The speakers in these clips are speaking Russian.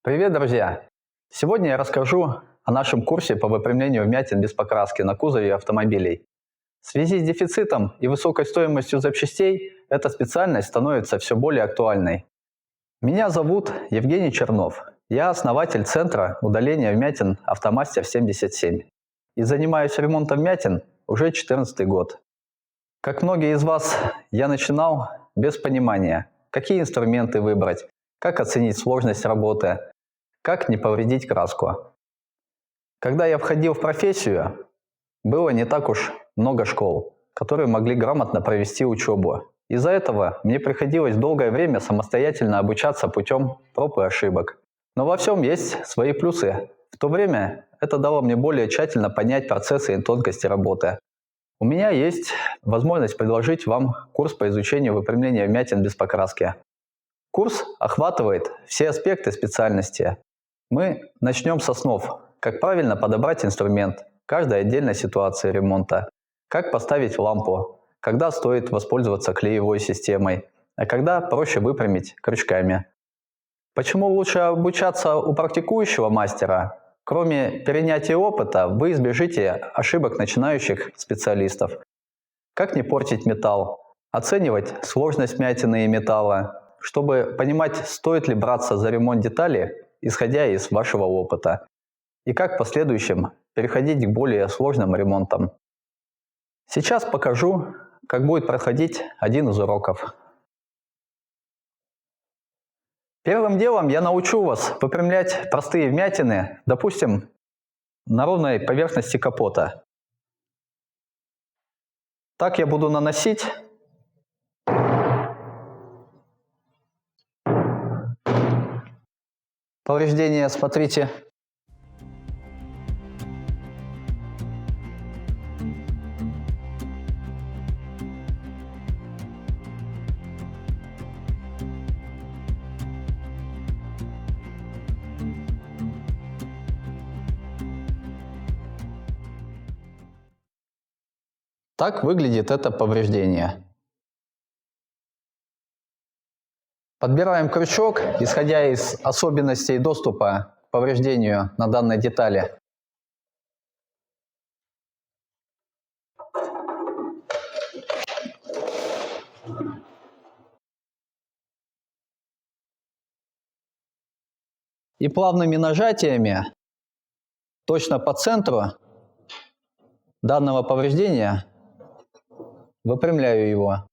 Привет, друзья! Сегодня я расскажу о нашем курсе по выпрямлению вмятин без покраски на кузове автомобилей. В связи с дефицитом и высокой стоимостью запчастей эта специальность становится все более актуальной. Меня зовут Евгений Чернов. Я основатель центра удаления вмятин «Автомастер 77» и занимаюсь ремонтом вмятин уже 14 год. Как многие из вас, я начинал без понимания, какие инструменты выбрать, как оценить сложность работы, как не повредить краску. Когда я входил в профессию, было не так уж много школ, которые могли грамотно провести учебу. Из-за этого мне приходилось долгое время самостоятельно обучаться путем проб и ошибок. Но во всем есть свои плюсы. В то время это дало мне более тщательно понять процессы и тонкости работы. У меня есть возможность предложить вам курс по изучению выпрямления вмятин без покраски. Курс охватывает все аспекты специальности. Мы начнем с основ, как правильно подобрать инструмент в каждой отдельной ситуации ремонта, как поставить лампу, когда стоит воспользоваться клеевой системой, а когда проще выпрямить крючками. Почему лучше обучаться у практикующего мастера? Кроме перенятия опыта, вы избежите ошибок начинающих специалистов. Как не портить металл? Оценивать сложность вмятины и металла, чтобы понимать, стоит ли браться за ремонт детали, исходя из вашего опыта. И как в последующем переходить к более сложным ремонтам. Сейчас покажу, как будет проходить один из уроков. Первым делом я научу вас выпрямлять простые вмятины, допустим, на ровной поверхности капота. Так я буду наносить повреждения, смотрите. Так выглядит это повреждение. Подбираем крючок, исходя из особенностей доступа к повреждению на данной детали. И плавными нажатиями точно по центру данного повреждения выпрямляю его.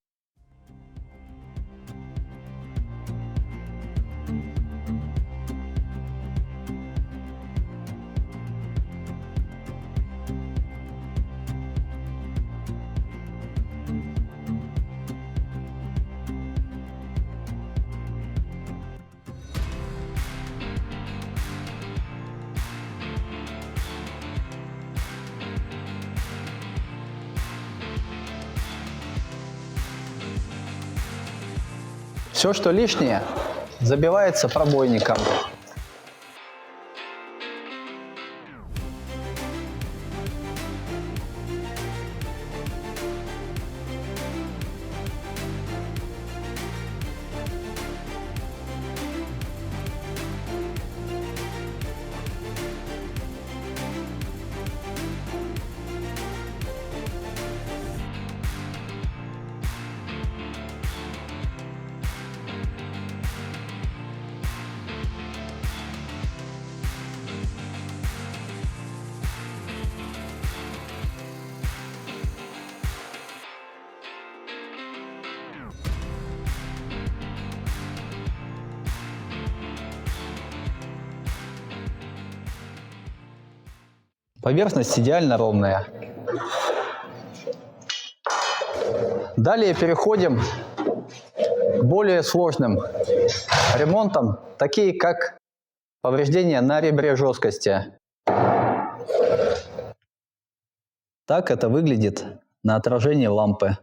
Все, что лишнее, забивается пробойником. Поверхность идеально ровная. Далее переходим к более сложным ремонтам, такие как повреждения на ребре жесткости. Так это выглядит на отражении лампы.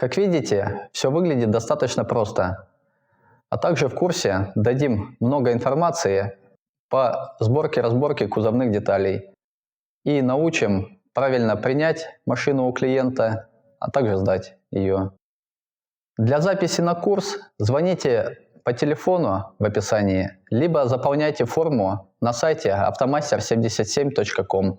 Как видите, все выглядит достаточно просто. А также в курсе дадим много информации по сборке-разборке кузовных деталей и научим правильно принять машину у клиента, а также сдать ее. Для записи на курс звоните по телефону в описании, либо заполняйте форму на сайте automaster77.com.